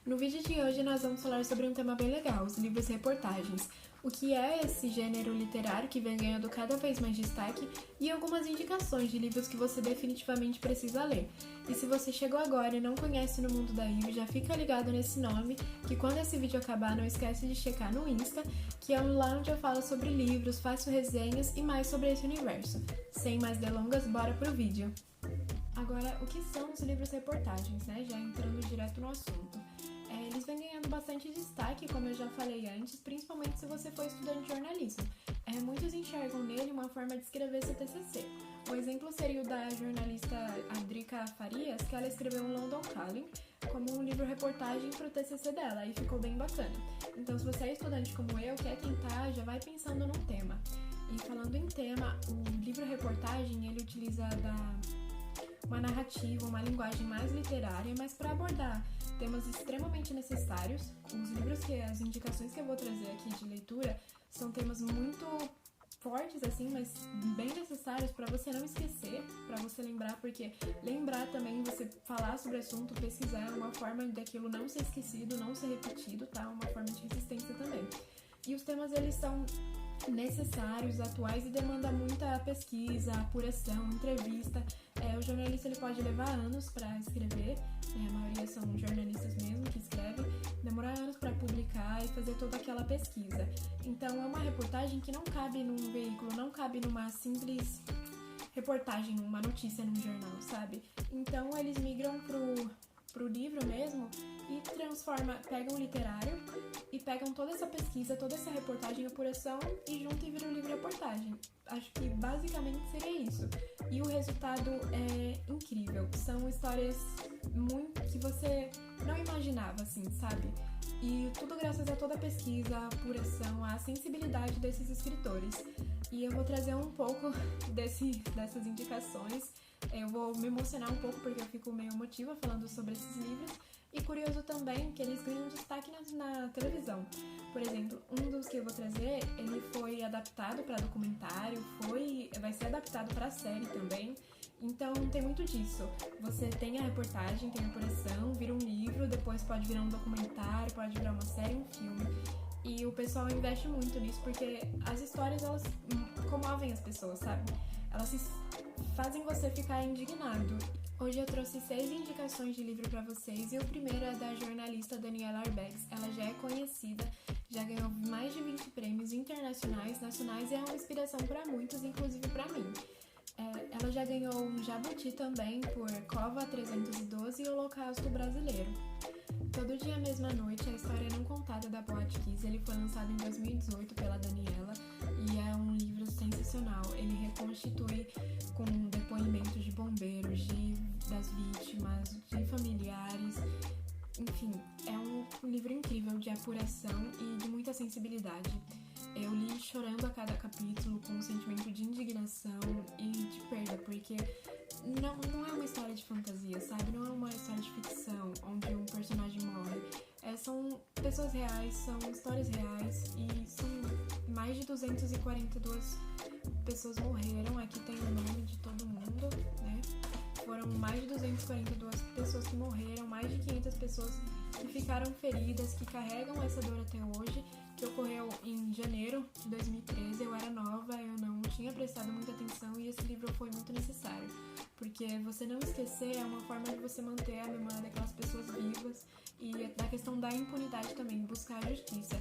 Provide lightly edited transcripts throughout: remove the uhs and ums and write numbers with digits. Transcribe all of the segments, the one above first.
No vídeo de hoje nós vamos falar sobre um tema bem legal, os livros reportagens. O que é esse gênero literário que vem ganhando cada vez mais destaque e algumas indicações de livros que você definitivamente precisa ler. E se você chegou agora e não conhece No Mundo da Ivy, já fica ligado nesse nome, que quando esse vídeo acabar não esquece de checar no Insta, que é lá onde eu falo sobre livros, faço resenhas e mais sobre esse universo. Sem mais delongas, bora pro vídeo! Agora, o que são os livros reportagens, né? Já entrando direto no assunto. Eles vêm ganhando bastante destaque, como eu já falei antes, principalmente se você for estudante de jornalismo. Muitos enxergam nele uma forma de escrever seu TCC. Um exemplo seria o da jornalista Adrica Farias, que ela escreveu um London Calling como um livro-reportagem para o TCC dela, e ficou bem bacana. Então, se você é estudante como eu, quer tentar, já vai pensando num tema. E falando em tema, o livro-reportagem, ele utiliza uma narrativa, uma linguagem mais literária, mas para abordar temas extremamente necessários. As indicações que eu vou trazer aqui de leitura são temas muito fortes, assim, mas bem necessários para você não esquecer, para você lembrar, porque lembrar também, você falar sobre o assunto, pesquisar, é uma forma daquilo não ser esquecido, não ser repetido, tá? Uma forma de resistência também. E os temas, eles são necessários, atuais e demanda muita pesquisa, apuração, entrevista. O jornalista ele pode levar anos para escrever, a maioria são jornalistas mesmo que escrevem, demorar anos para publicar e fazer toda aquela pesquisa. Então é uma reportagem que não cabe num veículo, não cabe numa simples reportagem, numa notícia num jornal, sabe? Então eles migram pro livro mesmo e pegam o literário e pegam toda essa pesquisa, toda essa reportagem, apuração e juntam e viram um livro-reportagem. Acho que basicamente seria isso. E o resultado é incrível. São histórias muito que você não imaginava, assim, sabe? E tudo graças a toda a pesquisa, a apuração, a sensibilidade desses escritores. E eu vou trazer um pouco dessas indicações. Eu vou me emocionar um pouco porque eu fico meio emotiva falando sobre esses livros. E curioso também que eles ganham destaque na televisão. Por exemplo, um dos que eu vou trazer, ele foi adaptado para documentário, vai ser adaptado para série também. Então tem muito disso. Você tem a reportagem, tem a apuração, vira um livro, depois pode virar um documentário, pode virar uma série, um filme. E o pessoal investe muito nisso porque as histórias, elas comovem as pessoas, sabe? Elas fazem você ficar indignado. Hoje eu trouxe 6 indicações de livro para vocês e o primeiro é da jornalista Daniela Arbex. Ela já é conhecida, já ganhou mais de 20 prêmios internacionais, nacionais e é uma inspiração para muitos, inclusive para mim. Ela já ganhou um Jabuti também por Cova 312 e Holocausto Brasileiro. Todo Dia, Mesma Noite, a história não contada da Boate Kiss, ele foi lançado em 2018 pela Daniela e é um livro sensacional. Ele reconstitui com depoimentos de bombeiros, das vítimas, de familiares. Enfim, é um livro incrível de apuração e de muita sensibilidade. Eu li chorando a cada capítulo, com um sentimento de indignação e de perda, porque não é uma história de fantasia, sabe? Não é uma história de ficção, onde um personagem morre. São pessoas reais, são histórias reais e são mais de 242 pessoas morreram. Aqui tem o nome de todo mundo, né? Foram mais de 242 pessoas que morreram, mais de 500 pessoas que ficaram feridas, que carregam essa dor até hoje, que ocorreu em janeiro de 2013. Eu era nova, eu não tinha prestado muita atenção e esse livro foi muito necessário, porque você não esquecer é uma forma de você manter a memória daquelas pessoas vivas e da questão da impunidade também, buscar a justiça.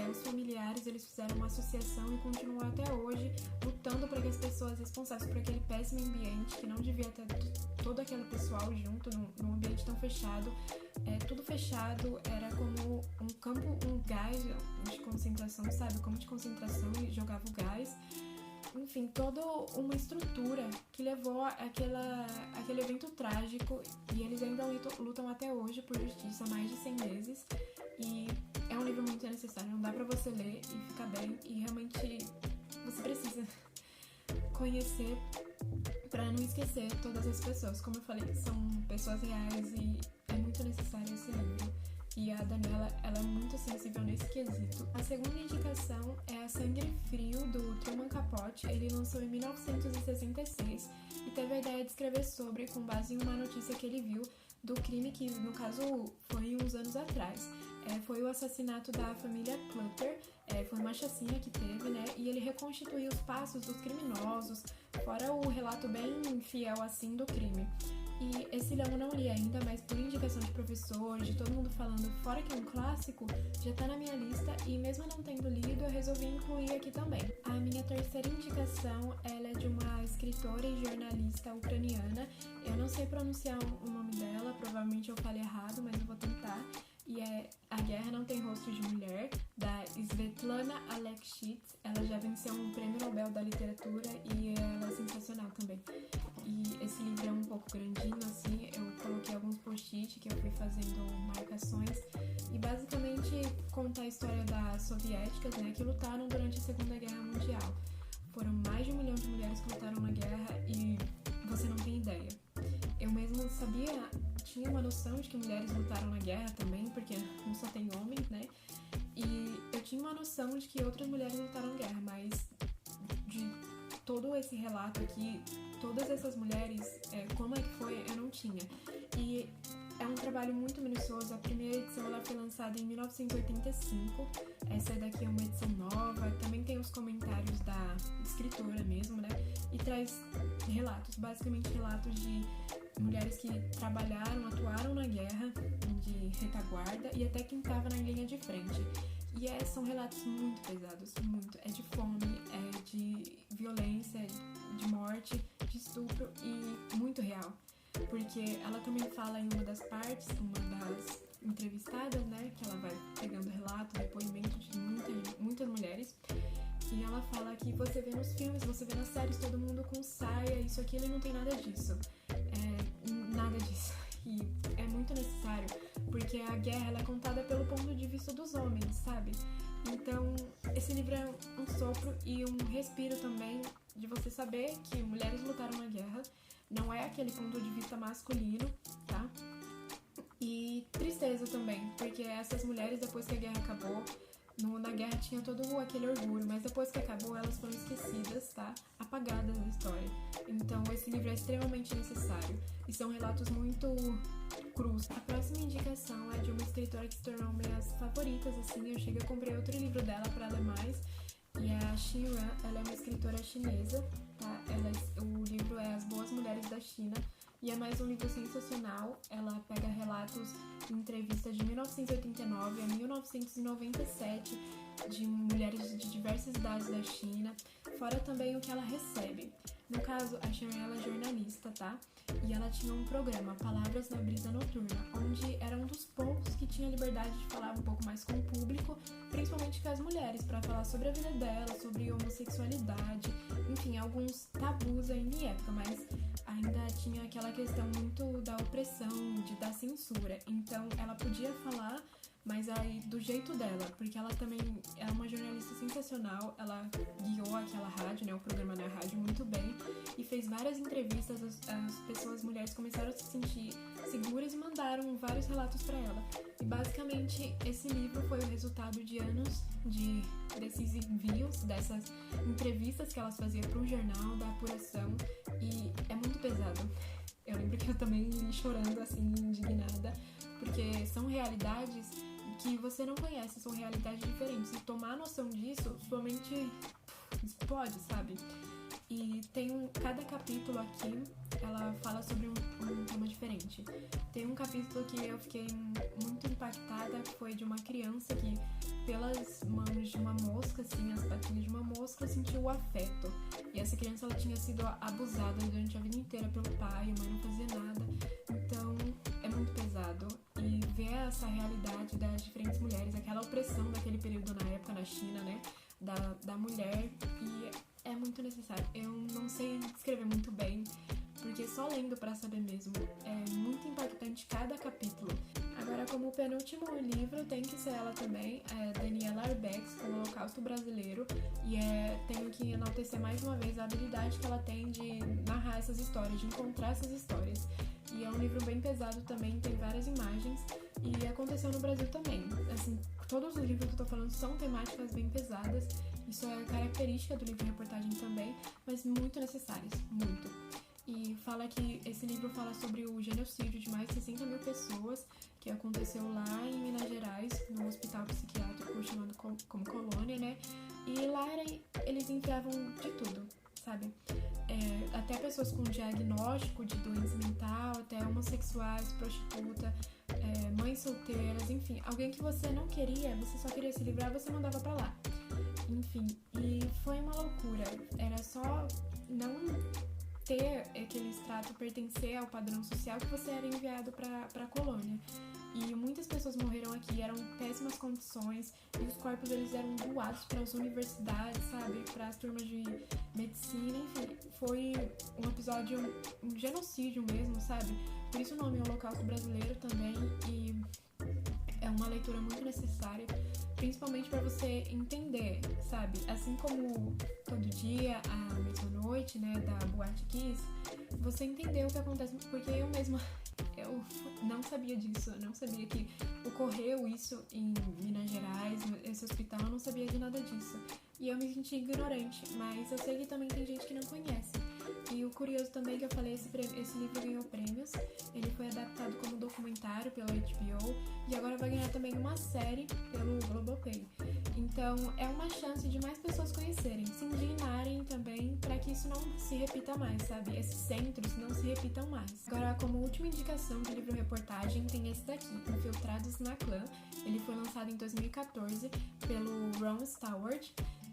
Os familiares, eles fizeram uma associação e continuam até hoje lutando para que as pessoas responsáveis por aquele péssimo ambiente, que não devia ter todo aquele pessoal junto num ambiente tão fechado, tudo fechado, era como um campo, um gás de concentração, sabe? Campo de concentração e jogava o gás. Enfim, toda uma estrutura que levou aquele evento trágico e eles ainda lutam até hoje por justiça há mais de 100 meses e é um livro muito necessário, não dá pra você ler e ficar bem e realmente você precisa conhecer pra não esquecer todas as pessoas. Como eu falei, são pessoas reais e é muito necessário esse livro. E a Daniela, ela é muito sensível nesse quesito. A segunda indicação é A Sangue Frio, do Truman Capote. Ele lançou em 1966 e teve a ideia de escrever sobre, com base em uma notícia que ele viu do crime que, no caso, foi uns anos atrás. Foi o assassinato da família Clutter, foi uma chacina que teve, né? E ele reconstituiu os passos dos criminosos, fora o relato bem fiel, assim, do crime. E esse livro eu não li ainda, mas por indicação de professores, de todo mundo falando, fora que é um clássico, já tá na minha lista e mesmo não tendo lido, eu resolvi incluir aqui também. A minha terceira indicação, ela é de uma escritora e jornalista ucraniana. Eu não sei pronunciar o nome dela, provavelmente eu falei errado, mas eu vou tentar. E é A Guerra Não Tem Rosto de Mulher, da Svetlana Alexievich. Ela já venceu um prêmio Nobel da Literatura e ela é sensacional também. E esse livro é um pouco grandinho, assim, eu coloquei alguns post-it que eu fui fazendo marcações e basicamente conta a história das soviéticas, né, que lutaram durante a Segunda Guerra Mundial. Foram mais de 1 milhão de mulheres que lutaram na guerra e você não tem ideia. Eu mesmo tinha uma noção de que mulheres lutaram na guerra também, porque não só tem homens, né? E eu tinha uma noção de que outras mulheres lutaram na guerra, mas de todo esse relato aqui, todas essas mulheres, como é que foi, eu não tinha. E é um trabalho muito minucioso. A primeira edição ela foi lançada em 1985. Essa daqui é uma edição nova. Também tem os comentários da escritora mesmo, né? E traz relatos, basicamente relatos de mulheres que trabalharam, atuaram na guerra, de retaguarda e até quem estava na linha de frente. E são relatos muito pesados, muito. É de fome, é de violência, de morte, de estupro e muito real. Porque ela também fala em uma das partes, uma das entrevistadas, né, que ela vai pegando relato, depoimento de muitas mulheres, e ela fala que você vê nos filmes, você vê nas séries, todo mundo com saia, isso, aquilo, e não tem nada disso. Nada disso. E é muito necessário, porque a guerra ela é contada pelo ponto de vista dos homens, sabe? Então, esse livro é um sopro e um respiro também de você saber que mulheres lutaram na guerra, não é aquele ponto de vista masculino, tá? E tristeza também, porque essas mulheres, depois que a guerra acabou, na guerra tinha todo aquele orgulho, mas depois que acabou, elas foram esquecidas, tá? Apagadas da história. Então, esse livro é extremamente necessário. E são relatos muito crus. A próxima indicação é de uma escritora que se tornou minhas favoritas, assim. Eu comprei outro livro dela para ler mais. E é a Xin Ran, ela é uma escritora chinesa, tá? O livro é As Boas Mulheres da China. E é mais um livro sensacional. Ela pega relatos de entrevistas de 1989 a 1997 de mulheres de diversas idades da China, fora também o que ela recebe. No caso, a Sharon ela é jornalista, tá? E ela tinha um programa, Palavras na Brisa Noturna, onde era um dos poucos que tinha liberdade de falar um pouco mais com o público, principalmente com as mulheres, para falar sobre a vida dela, sobre homossexualidade, enfim, alguns tabus ainda em época, mas ainda tinha aquela questão muito da opressão, da censura. Então, ela podia falar, mas aí do jeito dela, porque ela também é uma jornalista sensacional, ela guiou aquela rádio, né, o programa da rádio muito bem, e fez várias entrevistas, as mulheres começaram a se sentir seguras e mandaram vários relatos para ela. E basicamente esse livro foi o resultado de anos desses envios, dessas entrevistas que elas faziam para o jornal, da apuração, e é muito pesado. Eu lembro que eu também li chorando, assim, indignada, porque são realidades que você não conhece, são realidades diferentes. E tomar noção disso, sua mente explode, sabe? E tem cada capítulo aqui, ela fala sobre um tema diferente. Tem um capítulo que eu fiquei muito impactada, que foi de uma criança que, pelas mãos de uma mosca, assim, as patinhas de uma mosca, sentiu o afeto. E essa criança, ela tinha sido abusada durante a vida inteira pelo pai, a mãe não fazia nada. Então, é muito pesado. E ver essa realidade das diferentes mulheres, aquela opressão daquele período na época na China, né, da mulher, e é muito necessário. Eu não sei escrever muito bem, porque só lendo pra saber mesmo. É muito impactante cada capítulo. Agora, como penúltimo livro, tem que ser ela também, Daniela Arbex, com o Holocausto Brasileiro. E tenho que enaltecer mais uma vez a habilidade que ela tem de narrar essas histórias, de encontrar essas histórias. E é um livro bem pesado também, tem várias imagens. E aconteceu no Brasil também. Assim, todos os livros que eu tô falando são temáticas bem pesadas. Isso é característica do livro-reportagem também, mas muito necessárias, muito. e fala que esse livro fala sobre o genocídio de mais de 60 mil pessoas que aconteceu lá em Minas Gerais, no hospital psiquiátrico chamado como Colônia, né? E lá eles enfiavam de tudo, sabe? Até pessoas com diagnóstico de doença mental, até homossexuais, prostituta, mães solteiras, enfim, alguém que você não queria, você só queria se livrar, você mandava pra lá. Enfim, e foi uma loucura. Era só não ter aquele extrato, pertencer ao padrão social, que você era enviado pra colônia. E muitas pessoas morreram aqui, eram péssimas condições, e os corpos eles eram doados para as universidades, sabe, para as turmas de medicina, enfim, foi um episódio, um genocídio mesmo, sabe, por isso o nome é Holocausto Brasileiro também, e é uma leitura muito necessária, principalmente para você entender, sabe, assim como Todo Dia, a Mesma Noite, né, da Boate Kiss, você entendeu o que acontece, porque eu mesma... Eu não sabia disso, eu não sabia que ocorreu isso em Minas Gerais, esse hospital, eu não sabia de nada disso. E eu me senti ignorante, mas eu sei que também tem gente que não conhece. E o curioso também que eu falei, esse livro ganhou prêmios, ele foi adaptado como documentário pela HBO e agora vai ganhar também uma série pelo Globoplay. Então é uma chance de mais pessoas conhecerem, se indignarem também para que isso não se repita mais, sabe? Esses centros não se repitam mais. Agora, como última indicação de livro-reportagem, tem esse daqui, Infiltrados na Clã. Ele foi lançado em 2014 pelo Ron Stewart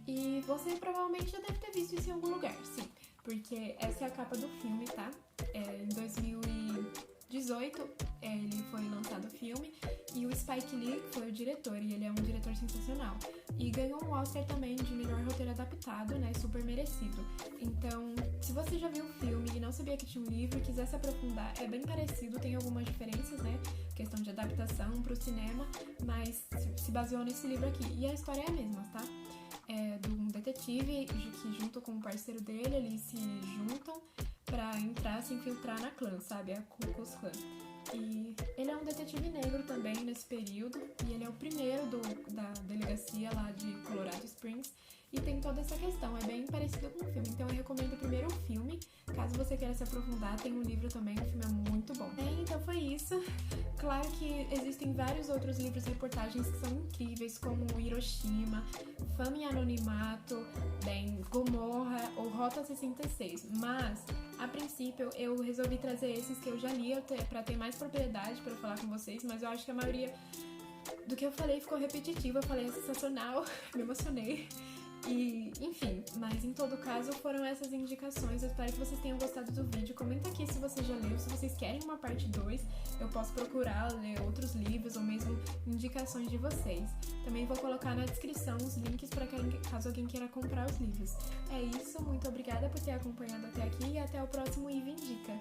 e você provavelmente já deve ter visto isso em algum lugar, sim. Porque essa é a capa do filme, tá? Em 2018 ele foi lançado o filme e o Spike Lee foi o diretor, e ele é um diretor sensacional. E ganhou um Oscar também de melhor roteiro adaptado, né? Super merecido. Então, se você já viu o filme e não sabia que tinha um livro e quiser se aprofundar, é bem parecido, tem algumas diferenças, né? Questão de adaptação pro cinema, mas se baseou nesse livro aqui. E a história é a mesma, tá? De um detetive que junto com o parceiro dele, eles se juntam pra se infiltrar na clã, sabe? A Ku Klux Klan. E ele é um detetive negro também nesse período, e ele é o primeiro da delegacia lá de Colorado Springs, e tem toda essa questão, é bem parecido com o filme, então eu recomendo primeiro o filme, caso você queira se aprofundar, tem um livro também, o filme é muito bom. Então foi isso, claro que existem vários outros livros e reportagens que são incríveis, como Hiroshima, Fama e Anonimato, Gomorra ou Rota 66, mas a princípio eu resolvi trazer esses que eu já li pra ter mais propriedade pra falar com vocês, mas eu acho que a maioria do que eu falei ficou repetitivo, eu falei é sensacional, me emocionei. E, enfim, mas em todo caso foram essas indicações. Eu espero que vocês tenham gostado do vídeo. Comenta aqui se você já leu, se vocês querem uma parte 2, eu posso procurar ler outros livros ou mesmo indicações de vocês. Também vou colocar na descrição os links para caso alguém queira comprar os livros. É isso, muito obrigada por ter acompanhado até aqui e até o próximo Eve Indica.